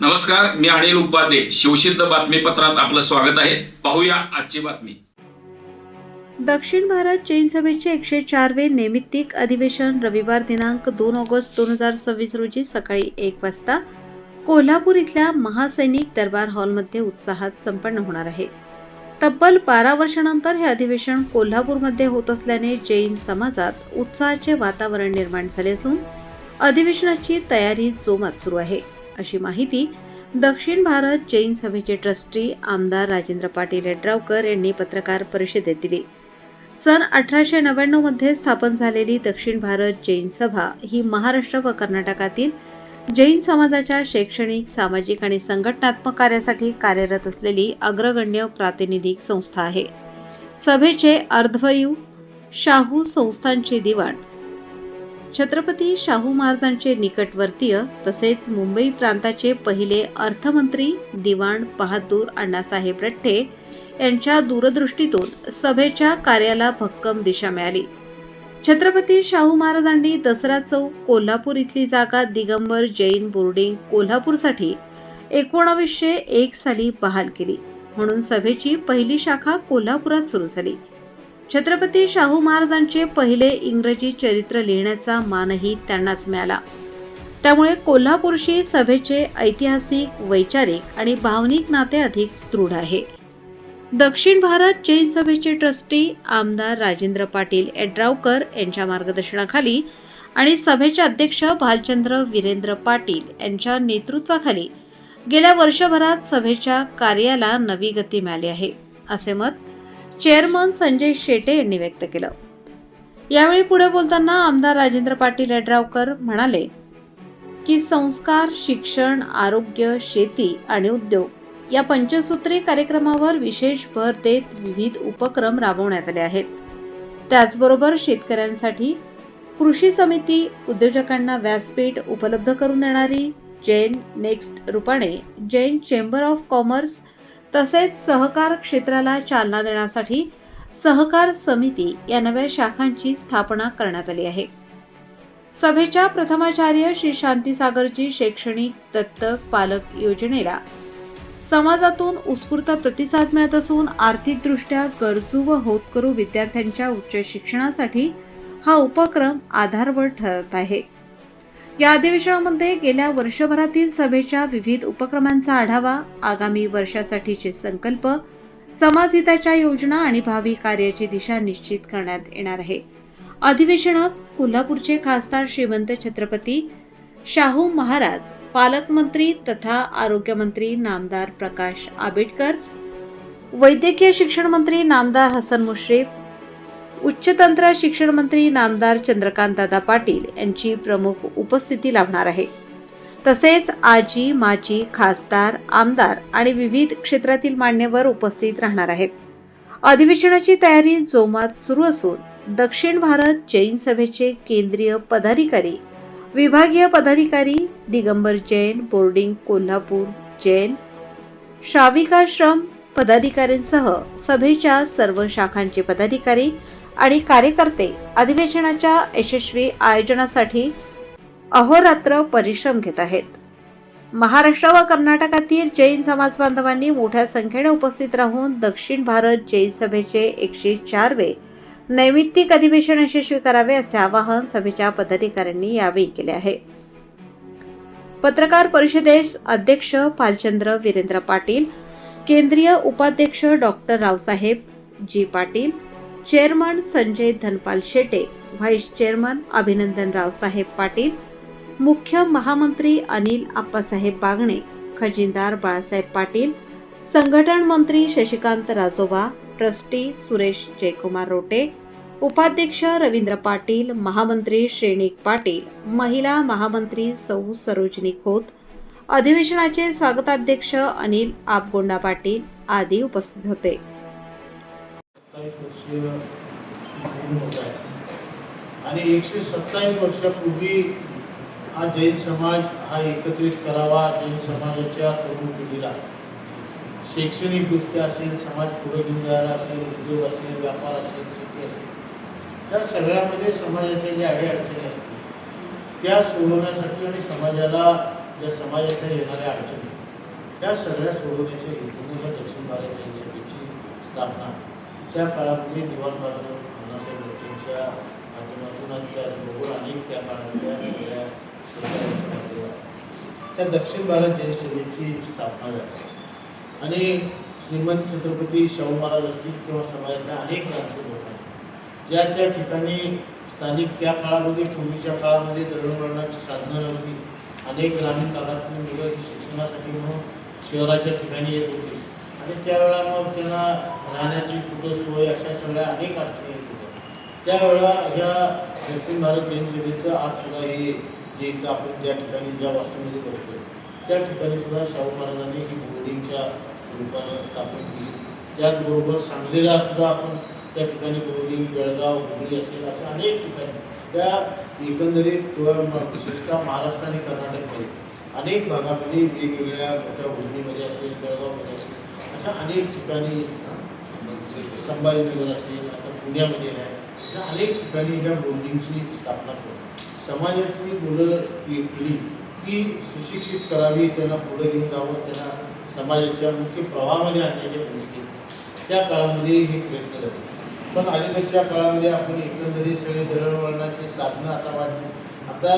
नमस्कार, मी अनिल उपाध्ये. शिवसिद्ध बातमीपत्रात आपलं स्वागत आहे. पाहूया आजची बातमी. दक्षिण भारत जैन सभेचे 104वे नैमित्तिक अधिवेशन रविवार दिनांक 2 ऑगस्ट 2026 रोजी सकाळी 1 वाजता कोल्हापूर इथल्या महासैनिक दरबार हॉलमध्ये उत्साहात संपन्न होणार आहे. तब्बल 12 वर्षांनंतर हे अधिवेशन कोल्हापूरमध्ये होत असल्याने जैन समाजात उत्साहाचे वातावरण निर्माण झाले असून अधिवेशनाची तयारी जोमात सुरू आहे, अशी माहिती दक्षिण भारत जैन सभेचे ट्रस्टी आमदार राजेंद्र पाटील यड्रावकर यांनी पत्रकार परिषदेत दिली. सन 1899 मध्ये स्थापन झालेली दक्षिण भारत जैन सभा ही महाराष्ट्र व कर्नाटकातील जैन समाजाच्या शैक्षणिक, सामाजिक आणि संघटनात्मक कार्यासाठी कार्यरत असलेली अग्रगण्य प्रातिनिधिक संस्था आहे. सभेचे अर्ध्वर्यू शाहू संस्थानचे दिवाण छत्रपती शाहू महाराजांचे निकटवर्तीय तसेच मुंबई प्रांताचे पहिले अर्थमंत्री दिवाण बहादूर अण्णासाहेब रठ्ठे यांच्या दूरदृष्टीतून सभेच्या कार्याला भक्कम दिशा मिळाली. छत्रपती शाहू महाराजांनी दसरा चौक कोल्हापूर इथली जागा दिगंबर जैन बोर्डिंग कोल्हापूरसाठी 1901 साली बहाल केली, म्हणून सभेची पहिली शाखा कोल्हापुरात सुरू झाली. छत्रपती शाहू महाराजांचे पहिले इंग्रजी चरित्र लिहिण्याचा मानही त्यांनाच मिळाला. त्यामुळे कोल्हापूरशी सभेचे ऐतिहासिक, वैचारिक आणि भावनिक नाते अधिक दृढ आहे. दक्षिण भारत जैन सभेचे ट्रस्टी आमदार राजेंद्र पाटील यड्रावकर यांच्या मार्गदर्शनाखाली आणि सभेचे अध्यक्ष भालचंद्र वीरेंद्र पाटील यांच्या नेतृत्वाखाली गेल्या वर्षभरात सभेच्या कार्याला नवी गती मिळाली आहे, असे मत चेअरमन संजय शेटे यांनी व्यक्त केलं. यावेळी पुढे बोलताना आमदार राजेंद्र पाटील यड्रावकर म्हणाले की संस्कार, शिक्षण, आरोग्य, शेती आणि उद्योग या पंचसूत्री कार्यक्रमावर विशेष भर देत विविध उपक्रम राबवण्यात आले आहेत. त्याचबरोबर शेतकऱ्यांसाठी कृषी समिती, उद्योजकांना व्यासपीठ उपलब्ध करून देणारी जैन नेक्स्ट रूपाने जैन चेंबर ऑफ कॉमर्स तसेच सहकार क्षेत्राला चालना देण्यासाठी सहकार समिती या नव्या शाखांची स्थापना करण्यात आली आहे. सभेच्या प्रथमाचार्य श्री शांतीसागरजी शैक्षणिक दत्तक पालक योजनेला समाजातून उत्स्फूर्त प्रतिसाद मिळत असून आर्थिकदृष्ट्या गरजू व होतकरू विद्यार्थ्यांच्या उच्च शिक्षणासाठी हा उपक्रम आधारवड ठरत आहे. या अधिवेशनामध्ये गेल्या वर्षभरातील सभेच्या विविध उपक्रमांचा आढावा, आगामी वर्षासाठीचे संकल्प, समाजहिताच्या योजना आणि भावी कार्याची दिशा निश्चित करण्यात येणार आहे. अधिवेशनात कोल्हापूरचे खासदार श्रीमंत छत्रपती शाहू महाराज, पालकमंत्री तथा आरोग्यमंत्री नामदार प्रकाश आंबेडकर, वैद्यकीय शिक्षण मंत्री नामदार हसन मुश्रीफ, उच्चतंत्र शिक्षण मंत्री नामदार चंद्रकांत दादा पाटील यांची प्रमुख उपस्थिती लाभणार आहे. तसेच आजी, माजी, खासदार, आमदार आणि विविध क्षेत्रातील मान्यवर उपस्थित राहणार आहेत. अधिवेशनाची तयारी जोमात सुरू असून दक्षिण भारत जैन सभेचे केंद्रीय पदाधिकारी, विभागीय पदाधिकारी, दिगंबर जैन बोर्डिंग कोल्हापूर जैन, श्राविकाश्रम पदाधिकाऱ्यांसह सभेच्या सर्व शाखांचे पदाधिकारी आणि कार्यकर्ते अधिवेशनाच्या यशस्वी आयोजनासाठी अहोरात्र परिश्रम घेत आहेत. महाराष्ट्र व कर्नाटकातील जैन समाज बांधवांनी मोठ्या संख्येने उपस्थित राहून दक्षिण भारत जैन सभेचे 104वे नैमित्तिक अधिवेशन यशस्वी करावे असे आवाहन सभेच्या पदाधिकाऱ्यांनी यावेळी केले आहे. पत्रकार परिषदेस अध्यक्ष भालचंद्र वीरेंद्र पाटील, केंद्रीय उपाध्यक्ष doctor Raosaheb ji Patil, chairman Sanjay Dhanpal Shete, vice chairman अभिनंदन रावसाहेब पाटील, मुख्य महामंत्री अनिल आप्पासाहेब बागणे, खजिनदार बाळासाहेब पाटील, संघटन मंत्री शशिकांत राजोबा, ट्रस्टी सुरेश जयकुमार रोटे, उपाध्यक्ष रवींद्र पाटील, महामंत्री श्रेणिक पाटील, महिला महामंत्री सौ सरोजिनी खोत, अधिवेशनाचे स्वागताध्यक्ष अनिल आपगोंडा पाटील आदी उपस्थित होते. आणि 127 वर्षापूर्वी हा जैन समाज हा एकत्रित करावा, जैन समाजाच्या तरुण पिढीला शैक्षणिकदृष्ट्या असेल, समाज पुढे घेऊन जायला असेल, उद्योग असेल, व्यापार असेल, शेती असेल, त्या सगळ्यामध्ये समाजाच्या ज्या अडीअडचणी असतील त्या सोडवण्यासाठी आणि समाजाला ज्या समाजातल्या येणाऱ्या अडचणी त्या सगळ्या सोडवण्याच्या हेतूने दक्षिण भारत जैन सभेची स्थापना त्या काळामध्ये दिवाण बांधव अण्णासाहेब लोटेंच्या माध्यमातून आणि त्याचबरोबर अनेक त्या काळातल्या सगळ्या सहकार्याच्या माध्यमातून त्या दक्षिण भारत जैन सभेची स्थापना झाली. आणि श्रीमंत छत्रपती शाहू महाराज असतील किंवा समाजातल्या अनेक ग्रामसेवक लोकांनी ज्या त्या ठिकाणी स्थानिक त्या काळामध्ये पूर्वीच्या काळामध्ये दळणवळणाची साधनं नव्हती. अनेक ग्रामीण भागातली मुलं ही शिक्षणासाठी म्हणून शहराच्या ठिकाणी येत होती आणि त्यावेळेला मग त्यांना राहण्याची कुठं सोय अशा सगळ्या अनेक अडचणी येत होत्या. त्यावेळेला ह्या दक्षिण भारत जैन सभेचं आज सुद्धा हे जे आपण ज्या ठिकाणी ज्या वास्तूमध्ये बसतो त्या ठिकाणी सुद्धा शाहू महाराजांनी ही बोर्डिंगच्या रूपानं स्थापन केली. त्याचबरोबर सांगलीला सुद्धा आपण त्या ठिकाणी बोर्डिंग, बेळगाव, हुबळी असेल अशा अनेक ठिकाणी त्या एकंदरीत विशेषतः महाराष्ट्र आणि कर्नाटकमध्ये अनेक भागामध्ये वेगवेगळ्या मोठ्या हुबळीमध्ये असेल, बेळगावमध्ये असेल अशा अनेक ठिकाणी संभाजीनगर असेल, आता पुण्यामध्ये आहे, अशा अनेक ठिकाणी ह्या बोर्डिंगची स्थापना करून समाजातली मुलं पिढी ही सुशिक्षित करावी, त्यांना पुढे घेऊन जावं, त्यांना समाजाच्या मुख्य प्रवाहामध्ये आणण्याच्या भूमिकेत त्या काळामध्ये हे प्रयत्न झाले. पण अलीकडच्या काळामध्ये आपण एकंदरीत सगळे दळणवळणाची साधनं आता वाढली. आता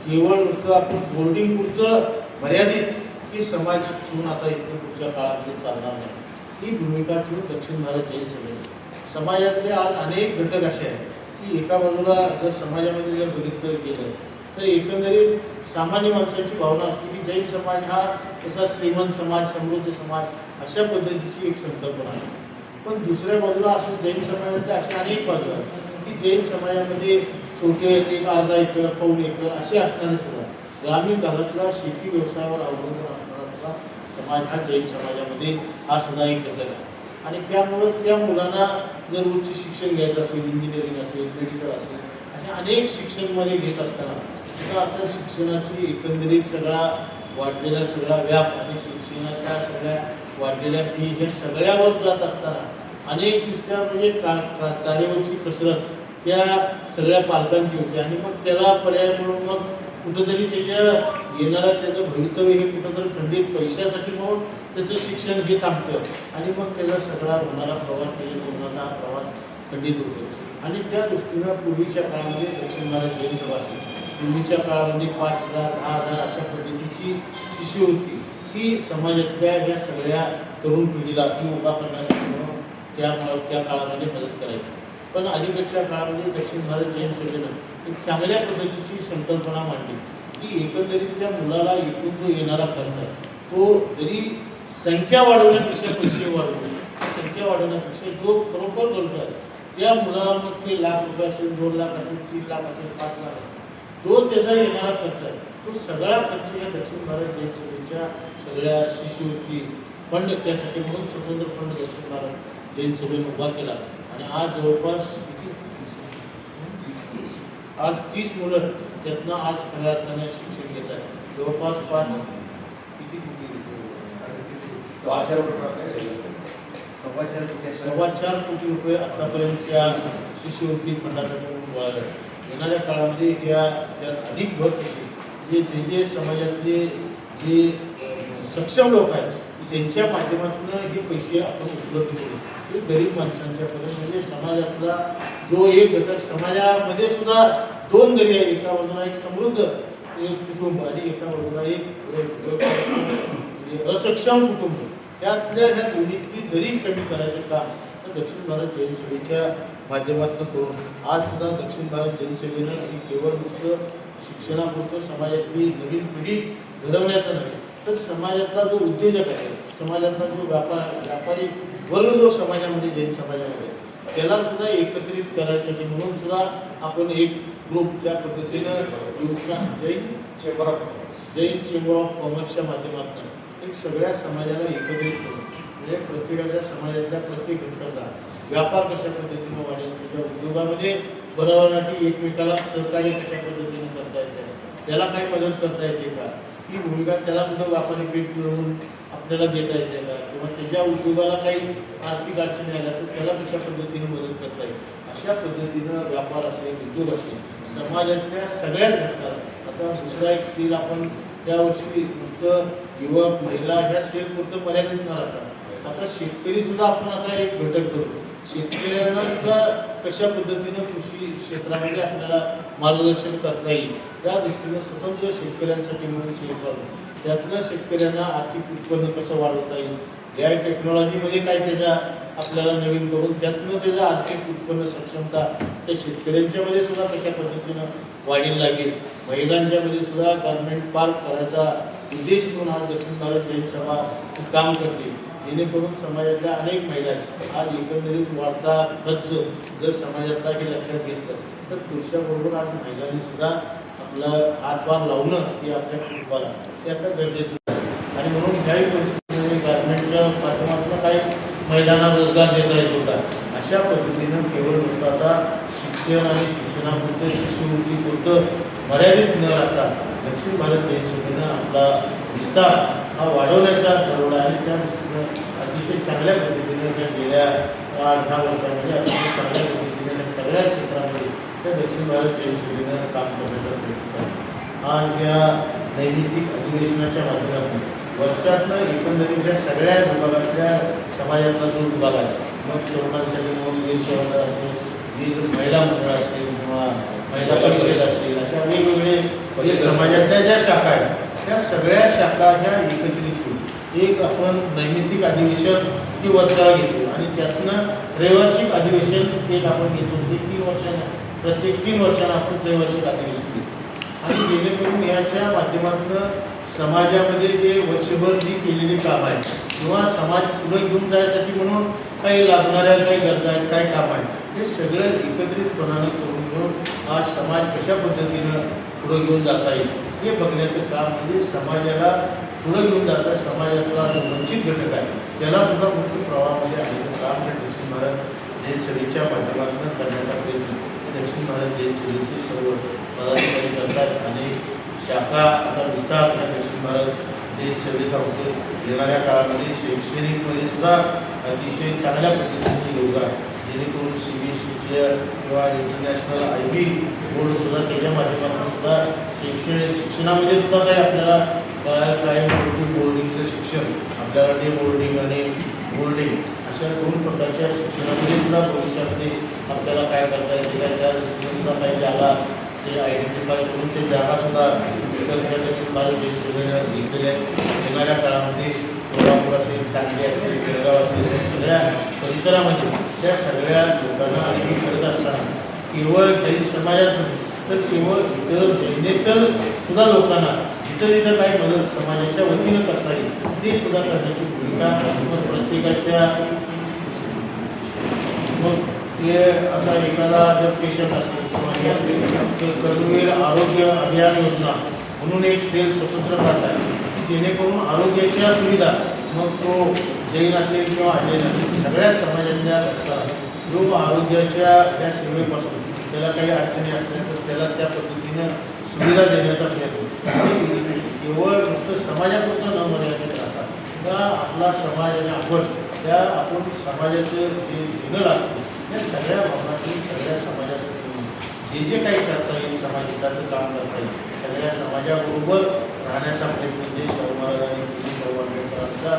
केवळ आपण बोर्डिंग पुरतं मर्यादित की समाज ठेवून आता इथून पुढच्या काळामध्ये चालणार नाही ही भूमिका ठेवून दक्षिण भारत जैन सभेने समाजातले आज अनेक घटक असे आहेत की एका बाजूला जर समाजामध्ये जर बघितलं गेलं तर एकंदरीत सामान्य माणसाची भावना असते की जैन समाज हा तसा श्रीमंत समाज, समृद्ध समाज अशा पद्धतीची एक संकल्पना आहे. पण दुसऱ्या बाजूला असं जैन समाजातल्या अशा अनेक बाजू आहेत की जैन समाजामध्ये छोटे एक अर्धा एकर, पाऊण एकर असे असणारे सुद्धा ग्रामीण भागातला शेती व्यवसायावर अवलंबून असणारा सुद्धा समाज हा जैन समाजामध्ये हा सुद्धा एक घटक आहे. आणि त्यामुळं त्या मुलांना जर उच्च शिक्षण घ्यायचं असेल, इंजिनिअरिंग असेल, मेडिकल असेल अशा अनेक शिक्षणमध्ये घेत असताना सुद्धा आता शिक्षणाची एकंदरीत सगळा वाढलेला सगळा व्याप आणि शिक्षणाच्या सगळ्या वाढलेल्या फी ह्या सगळ्यावर जात असताना अनेक नुसत्या म्हणजे तारेवरची कसरत त्या सगळ्या पालकांची होती. आणि मग त्याला पर्याय म्हणून मग कुठंतरी त्याच्या येणारा त्याचं भवितव्य हे कुठंतरी खंडित पैशासाठी म्हणून त्याचं शिक्षण हे थांबतं आणि मग त्याचा सगळा होणारा प्रवास, त्याच्या जीवनाचा हा प्रवास खंडित होतो. आणि त्या दृष्टीनं पूर्वीच्या काळामध्ये दक्षिण भारत जैन सभा असेल, पूर्वीच्या काळामध्ये 5,000, 10,000 अशा पद्धतीची शिष्यवृत्ती ही समाजातल्या ह्या सगळ्या तरुण पिढीला ती उभा करण्यासाठी म्हणून त्या काळामध्ये मदत करायची. पण अलीकडच्या काळामध्ये दक्षिण भारत जैन सभेनं एक चांगल्या पद्धतीची संकल्पना मांडली की एकंदरीत त्या मुलाला एकूण जो येणारा खर्च आहे तो जरी संख्या वाढवण्यापेक्षा पैसे वाढवणे, संख्या वाढवण्यापेक्षा जो खरोखर गरज आहे त्या मुलाला मग ते लाख रुपये असेल, 2 लाख असेल, 3 लाख असेल, 5 लाख असेल, जो त्याचा येणारा खर्च आहे तो सगळा खर्च या दक्षिण भारत जैन सभेच्या सगळ्या शिष्यवृत्ती फंड त्यासाठी म्हणून स्वतंत्र फंड दक्षिण भारत जैन सभेने उभा केला. आणि आज जवळपास आज 30 मुलं त्यातनं आज खऱ्या अर्थाने शिक्षण घेत आहेत. जवळपास 4.25 कोटी रुपये आतापर्यंत त्या शिष्यवृत्ती फंडासाठी गोळा झाले. येणाऱ्या काळामध्ये त्यात अधिक भर कशी जे समाजातले जे सक्षम लोक आहेत त्यांच्या माध्यमातून हे पैसे आपण उपलब्ध करू. ते गरीब माणसांच्यापर्यंत म्हणजे समाजातला जो एक घटक समाजामध्ये सुद्धा 2 दरी आहे, एका बाजूला एक समृद्ध एक कुटुंब आणि एका बाजूला एक असक्षम कुटुंब, त्यातल्या ह्या दोन्हीतली दरी कमी करायचं काम तर दक्षिण भारत जैन सभेच्या माध्यमातून करून आज सुद्धा दक्षिण भारत जैन सभेनं हे केवळ नुसतं शिक्षणापुरतं समाजातली नवीन पिढी घडवण्याचं नव्हे तर समाजातला जो उद्योजक आहे, समाजातला जो व्यापारी वर्ग जो समाजामध्ये जैन समाजामध्ये त्याला सुद्धा एकत्रित करायसाठी म्हणून सुद्धा आपण एक ग्रुप ज्या पद्धतीनं जैन चेंबर ऑफ कॉमर्सच्या माध्यमातून एक सगळ्या समाजाला एकत्रित करून म्हणजे प्रत्येकाच्या समाजातल्या प्रत्येक घटकाचा व्यापार कशा पद्धतीनं वाढेल, त्याच्या उद्योगामध्ये बनवण्यासाठी एकमेकाला सहकार्य कशा पद्धतीने करता येते, त्याला काय मदत करता येते का, ही भूमिका त्याला सुद्धा व्यापारी पेठ मिळवून आपल्याला देता येते का, किंवा त्याच्या उद्योगाला काही आर्थिक अडचणी आल्या तर त्याला कशा पद्धतीने मदत करता येईल, अशा पद्धतीनं व्यापार असेल, उद्योग असेल, समाजातल्या सगळ्याच घटकाला. आता दुसरा एक सेल आपण त्यावर्षी नुसतं युवक, महिला ह्या सेलपुरतं मर्यादित न राहता आता शेतकरी सुद्धा आपण आता एक घटक करू. शेतकऱ्यांना सुद्धा कशा पद्धतीनं कृषी क्षेत्रामध्ये आपल्याला मार्गदर्शन करता येईल त्या दृष्टीनं स्वतंत्र शेतकऱ्यांसाठी म्हणून सेल करू. त्यातनं शेतकऱ्यांना आर्थिक उत्पन्न कसं वाढवता येईल, या टेक्नॉलॉजीमध्ये काय त्याच्या आपल्याला नवीन करून त्यातनं त्याचं आर्थिक उत्पन्न सक्षमता त्या शेतकऱ्यांच्यामध्ये सुद्धा कशा पद्धतीनं वाढीला लागेल. महिलांच्यामध्ये सुद्धा गारमेंट पार्क करायचा उद्देश घेऊन आज दक्षिण भारत जैन सभा काम करते, जेणेकरून समाजातल्या अनेक महिला आज एकंदरीत वाढता खर्च जर समाजातला हे लक्षात घेतलं तर पुरुषाबरोबर आज महिलांनी सुद्धा आपलं हातभार लावणं हे आपल्या कुटुंबाला ते आता गरजेचं आहे. आणि म्हणून ह्याही परिस्थितीमध्ये गारमेंटच्या माध्यमातून काही महिलांना रोजगार देता येत होता. अशा पद्धतीनं केवळ नुसतं आता शिक्षण आणि शिक्षणापुरतं शिष्यवृत्तीपुरतं मर्यादित न राहता दक्षिण भारत जैन सभेनं आपला विस्तार हा वाढवण्याचा ठरवला आणि त्या दृष्टीनं अतिशय चांगल्या पद्धतीने ह्या गेल्या 8-10 वर्षामध्ये अतिशय चांगल्या पद्धतीने ह्या सगळ्या क्षेत्रामध्ये त्या दक्षिण भारत जैन सभेनं काम करण्याचा प्रयत्न आहे. आज या नैमित्तिक अधिवेशनाच्या माध्यमातून वर्षातनं एकंदरीत ह्या सगळ्या विभागातल्या समाजातला जो विभाग आहे, मग तरुणांसाठी मग वीर सेवा असेल, वीर महिला मंडळ असेल किंवा महिला परिषद असेल, अशा वेगवेगळे समाजातल्या ज्या शाखा आहेत त्या सगळ्या शाखा ह्या एकत्रित करून एक आपण नैमित्तिक अधिवेशन हे वर्षाला घेतो आणि त्यातनं त्रैवार्षिक अधिवेशन एक आपण घेतो. ते 3 वर्षांना प्रत्येक 3 वर्षांना आपण त्रैवार्षिक अधिवेशन घेतो आणि जेणेकरून याच्या माध्यमातून समाजामध्ये जे वर्षभर जी केलेली कामं आहेत किंवा समाज पुढे घेऊन जाण्यासाठी म्हणून काही लागणाऱ्या काही गरजा आहेत, काही कामं आहेत, हे सगळं एकत्रितपणानं करून घेऊन आज समाज कशा पद्धतीनं पुढे घेऊन जाता येईल हे बघण्याचं काम म्हणजे समाजाला पुढे घेऊन जाता समाजातला जो वंचित घटक आहे त्याला सुद्धा मुख्य प्रवाहामध्ये आणायचं काम हे दक्षिण भारत जैन सभेच्या माध्यमातून करण्याचा प्रयत्न दक्षिण भारत जैन सभेचे सर्व पदाधिकारी करतात. अनेक शाखा आता विस्तार या दक्षिण भारत जैन सभेचा होते. येणाऱ्या काळामध्ये शैक्षणिकमध्ये सुद्धा अतिशय चांगल्या पद्धतीचे योगदान जेणेकरून CBSEच्या किंवा इंटरनॅशनल IB बोर्डसुद्धा त्याच्या माध्यमातून सुद्धा शिक्षणामध्ये सुद्धा काही आपल्याला कायमस्वरूपी बोर्डिंगचं शिक्षण आपल्याला डे बोर्डिंग आणि बोर्डिंग अशा 2 प्रकारच्या शिक्षणामध्ये सुद्धा भविष्यामध्ये आपल्याला काय करता येते काय त्या दृष्टीने सुद्धा काही जागा ते आयडेंटिफाय करून ते जागासुद्धा एकत्र दक्षिण भारत जैन सभेनं घेतलेल्या येणाऱ्या काळामध्ये कोल्हापूर असेल, सांगली असेल, बेळगाव असेल, सगळ्या परिसरामध्ये त्या सगळ्या लोकांना आणि हे करत असताना केवळ जैन समाजात नाही तर केवळ इतर जैनेतर सुद्धा लोकांना जिथं जिथं काही मदत समाजाच्या वतीनं करता येईल ते सुद्धा करण्याची भूमिका मग प्रत्येकाच्या मग ते आता एखादा जर पेशंट असेल किंवा हे असेल तर कर्मवीर आरोग्य अभियान योजना म्हणून एक सेल स्वतंत्र काढतात जेणेकरून आरोग्याच्या सुविधा मग तो जैन असेल किंवा अजैन असेल सगळ्याच समाजातल्या जो आरोग्याच्या या सेवेपासून त्याला काही अडचणी असल्या तर त्याला त्या पद्धतीनं सुविधा देण्याचा प्रयत्न केवळ नुसतं समाजापुरतं न मर्यादित राहतात का आपला समाज आणि आपण समाजाचं जे देणं लागतं या सगळ्या भावनातून सगळ्या समाजासाठी जे काही करता येईल समाजहिताचं काम करता येईल सगळ्या समाजाबरोबर राहण्याचा प्रयत्न जे शाहू महाराजांनी आंबेडकरांच्या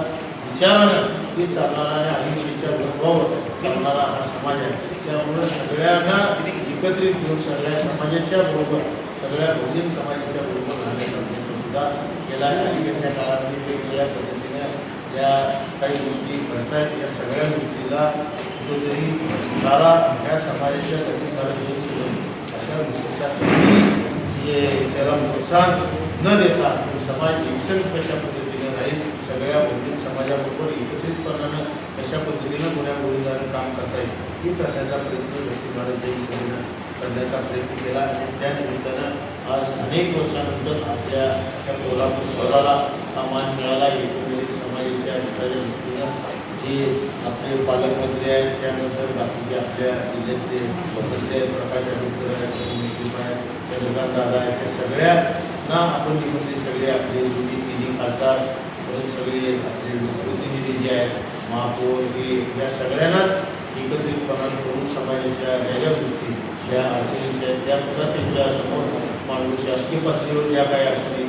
विचारानं ते चालणारा आणि अहिंसेच्या तत्त्वावर चालणारा हा समाज आहे. त्यामुळे सगळ्यांना एकत्रित घेऊन सगळ्या समाजाच्या बरोबर सगळ्या बहुजन समाजाच्या बरोबर राहण्याचा प्रयत्न सुद्धा केला आहे. अलीकडच्या काळामध्ये वेगवेगळ्या पद्धतीने या काही गोष्टी घडत आहेत. या सगळ्या गोष्टीला कुठेतरी धारा ह्या समाजाच्या दक्षिण भारताची अशा गोष्टीच्या त्याला प्रोत्साहन न देता समाज एकसंध कशा पद्धतीने राहील सगळ्या बहुजन समाजाबरोबर एकत्रितपणानं कशा पद्धतीनं गुण्यागोविंदानं काम करता येईल हे करण्याचा प्रयत्न दक्षिण भारत जैन सभेनं करण्याचा प्रयत्न केला आणि त्या निमित्तानं आज अनेक वर्षानंतर आपल्या त्या कोल्हापूर शहराला हा मान मिळाला. एकंदरीत समाजाच्या हिताच्या दृष्टीनं जे आपले पालकमंत्री आहेत त्यानंतर बाकीचे आपल्या जिल्ह्यातले बदलले प्रकाश आंबेडकर आहेत, मुस्लिम आहेत, चंद्रकांत दादा आहेत, त्या सगळ्यांना आपण निमंत्रित सगळे आपले दोन्ही 3 खासदार परत सगळे आपले प्रतिनिधी जे आहेत महापौर हे या सगळ्यांनाच एकत्रितपणाने करून समाजाच्या ज्या ज्या गोष्टी ज्या अडचणीच्या आहेत त्यासुद्धा त्यांच्यासमोर मांडू. शासकीय पातळीवर ज्या काही अडचणी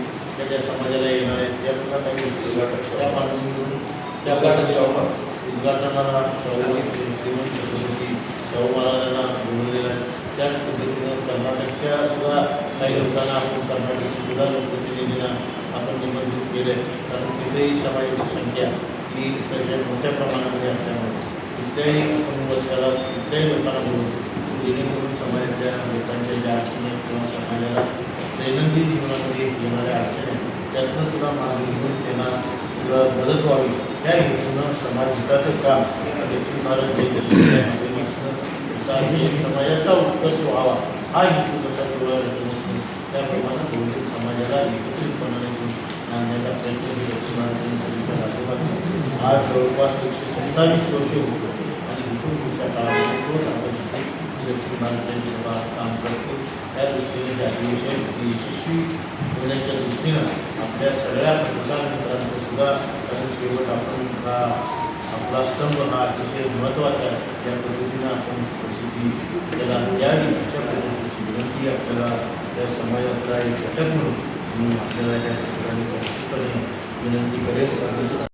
त्या समाजाला येणार आहेत त्यासुद्धा काही त्या मांडून त्या उद्घाटनाला श्रीमंत छत्रपती शाहू महाराजांना बोलवलेलं आहे. त्याच पद्धतीनं कर्नाटकच्या सुद्धा काही लोकांना आपण कर्नाटकच्या सुद्धा लोकप्रतिनिधींना आपण निमंत्रित केलं आहे. कारण तिथेही समाजाची संख्या ही त्याच्या मोठ्या प्रमाणामध्ये असल्यामुळे तिथल्याही आपण वर्षाला तिथल्याही लोकांना बोलू जेणेकरून समाजाच्या लोकांच्या ज्या अडचणी आहेत किंवा समाजाला दैनंदिन जीवनामध्ये येणाऱ्या अडचणी आहेत त्यातनं सुद्धा मार्ग घेऊन त्यांना सुद्धा मदत व्हावी. त्या हेतूनं समाज हिताचं काम दक्षिण भारत समाजाचा उत्कर्ष व्हावा हा हेतू कसा ठेवला जातो त्याप्रमाणे बहुतेक समाजाला एकत्रितपणाने आणण्याचा प्रयत्न ही दक्षिण भारतीय सभेच्या माध्यमातून आज जवळपास 127 वर्ष होतो आणि इथून पुढच्या काळामध्ये तोच आपण दक्षिण भारतीय सभा काम करतो. त्या दृष्टीने हे अधिवेशन यशस्वी होण्याच्या दृष्टीनं आपल्या सगळ्या पत्रकार मित्रांचं सुद्धा कारण शेवट आपण हा आपला स्तंभ हा अतिशय महत्त्वाचा आहे. या पद्धतीनं आपण प्रसिद्धी त्याला द्यावी अशा पद्धतीची विनंती आपल्याला त्या समाजातला एक घटक म्हणून आपल्याला या ठिकाणी विनंती करेल.